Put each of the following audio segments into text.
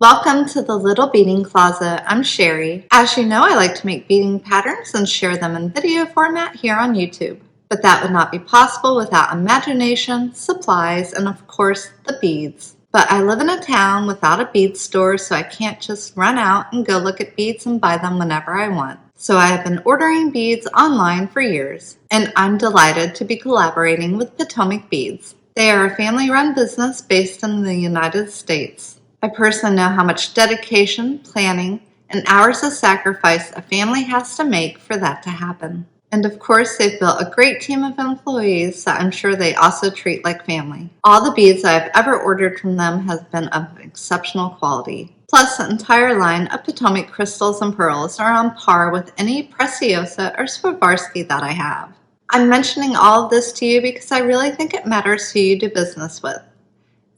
Welcome to the Little Beading Closet. I'm Sherry. As you know, I like to make beading patterns and share them in video format here on YouTube. But that would not be possible without imagination, supplies, and of course, the beads. But I live in a town without a bead store, so I can't just run out and go look at beads and buy them whenever I want. So I have been ordering beads online for years, and I'm delighted to be collaborating with PotomacBeads. They are a family-run business based in the United States. I personally know how much dedication, planning, and hours of sacrifice a family has to make for that to happen. And of course, they've built a great team of employees that I'm sure they also treat like family. All the beads I've ever ordered from them have been of exceptional quality. Plus, the entire line of Potomac crystals and pearls are on par with any Preciosa or Swarovski that I have. I'm mentioning all of this to you because I really think it matters who you do business with.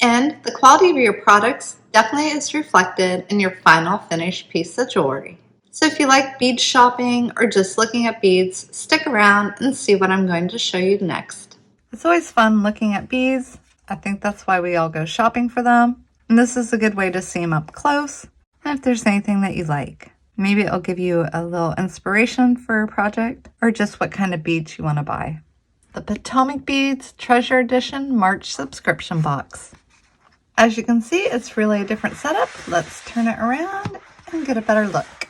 And the quality of your products definitely is reflected in your final finished piece of jewelry. So if you like bead shopping or just looking at beads, stick around and see what I'm going to show you next. It's always fun looking at beads. I think that's why we all go shopping for them. And this is a good way to see them up close. And if there's anything that you like, maybe it'll give you a little inspiration for a project or just what kind of beads you want to buy. The PotomacBeads Treasure Edition March subscription box. As you can see, it's really a different setup. Let's turn it around and get a better look.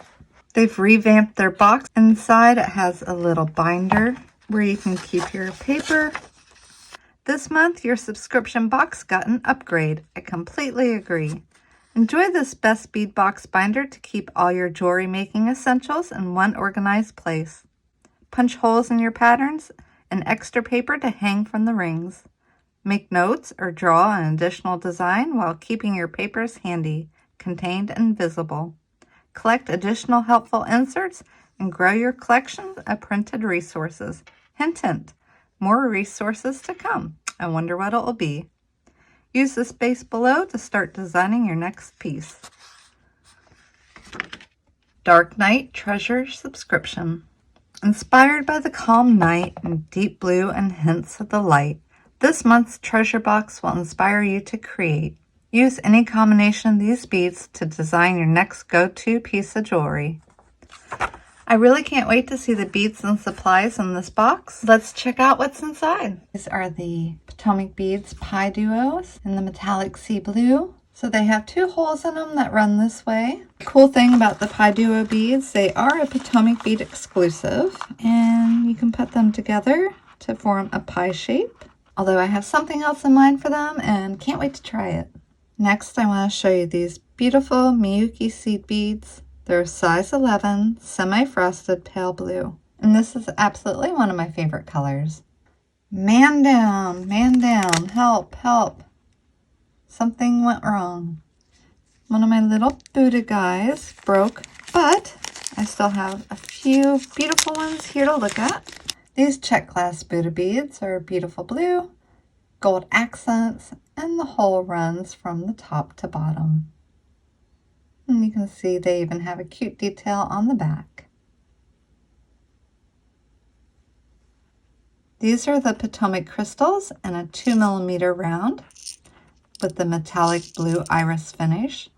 They've revamped their box. Inside, it has a little binder where you can keep your paper. This month, your subscription box got an upgrade. I completely agree. Enjoy this best bead box binder to keep all your jewelry making essentials in one organized place. Punch holes in your patterns and extra paper to hang from the rings. Make notes or draw an additional design while keeping your papers handy, contained, and visible. Collect additional helpful inserts and grow your collection of printed resources. Hint, hint, more resources to come. I wonder what it will be. Use the space below to start designing your next piece. Dark Night Treasure Subscription. Inspired by the calm night and deep blue and hints of the light, this month's treasure box will inspire you to create. Use any combination of these beads to design your next go-to piece of jewelry. I really can't wait to see the beads and supplies in this box. Let's check out what's inside. These are the PotomacBeads Pie Duos in the metallic sea blue. So they have two holes in them that run this way. Cool thing about the Pie Duo beads, they are a Potomac bead exclusive, and you can put them together to form a pie shape. Although I have something else in mind for them and can't wait to try it. Next, I want to show you these beautiful Miyuki seed beads. They're size 11, semi-frosted pale blue. And this is absolutely one of my favorite colors. Man down, help, help. Something went wrong. One of my little Buddha guys broke, but I still have a few beautiful ones here to look at. These check glass Buddha beads are beautiful blue, gold accents, and the hole runs from the top to bottom. And you can see they even have a cute detail on the back. These are the Potomac crystals in a 2mm round with the metallic blue iris finish.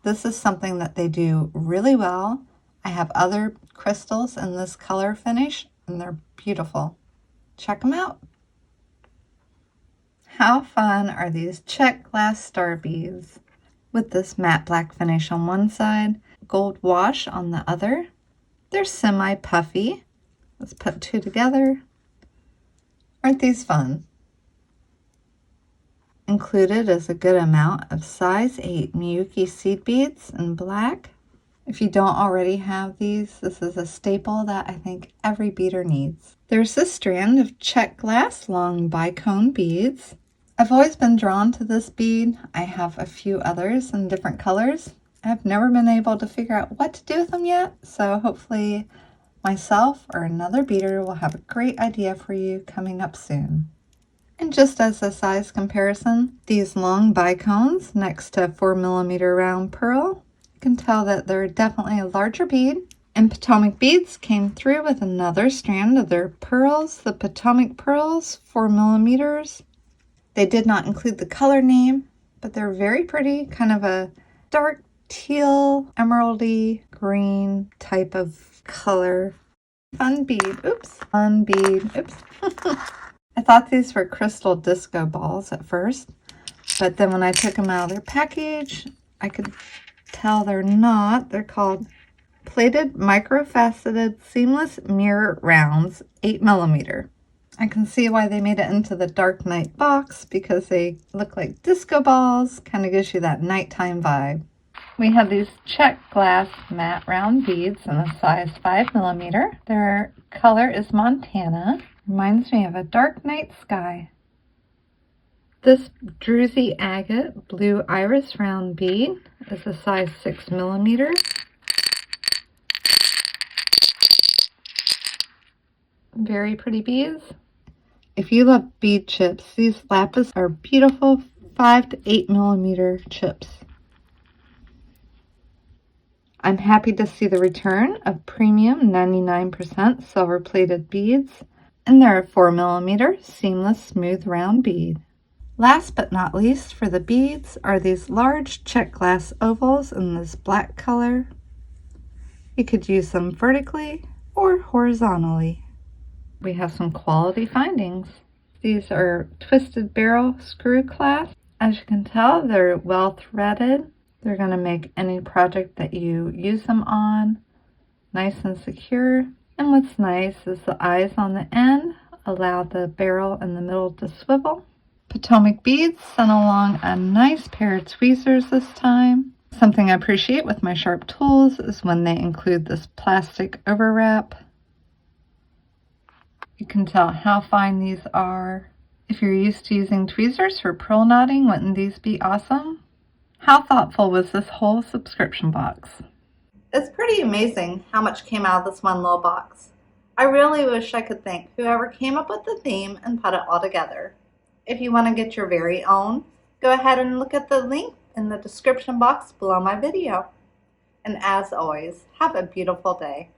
This is something that they do really well. I have other crystals in this color finish, and they're beautiful. Check them out. How fun are these check glass star beads with this matte black finish on one side, gold wash on the other. They're semi-puffy. Let's put two together. Aren't these fun? Included is a good amount of size 8 Miyuki seed beads in black. If you don't already have these, this is a staple that I think every beader needs. There's this strand of check glass long bicone beads. I've always been drawn to this bead. I have a few others in different colors. I've never been able to figure out what to do with them yet, so hopefully myself or another beader will have a great idea for you coming up soon. And just as a size comparison, these long bicones next to 4mm round pearl, can tell that they're definitely a larger bead. And PotomacBeads came through with another strand of their pearls, the Potomac pearls, 4mm. They did not include the color name, but they're very pretty, kind of a dark teal, emeraldy, green type of color. Fun bead. Oops. Fun bead. Oops. I thought these were crystal disco balls at first, but then when I took them out of their package, I could tell they're not. They're called plated microfaceted seamless mirror rounds, 8mm. I can see why they made it into the Dark Night box, because they look like disco balls. Kind of gives you that nighttime vibe. We have these check glass matte round beads in a size 5mm. Their color is Montana. Reminds me of a dark night sky. This druzy agate blue iris round bead is a size 6mm. Very pretty beads. If you love bead chips, these lapis are beautiful 5 to 8mm chips. I'm happy to see the return of premium 99% silver plated beads, and they're a 4mm seamless smooth round bead. Last but not least for the beads are these large check glass ovals in this black color. You could use them vertically or horizontally. We have some quality findings. These are twisted barrel screw clasp. As you can tell, they're well threaded. They're going to make any project that you use them on nice and secure. And what's nice is the eyes on the end allow the barrel in the middle to swivel. PotomacBeads sent along a nice pair of tweezers this time. Something I appreciate with my sharp tools is when they include this plastic overwrap. You can tell how fine these are. If you're used to using tweezers for pearl knotting, wouldn't these be awesome? How thoughtful was this whole subscription box? It's pretty amazing how much came out of this one little box. I really wish I could thank whoever came up with the theme and put it all together. If you want to get your very own, go ahead and look at the link in the description box below my video. And as always, have a beautiful day.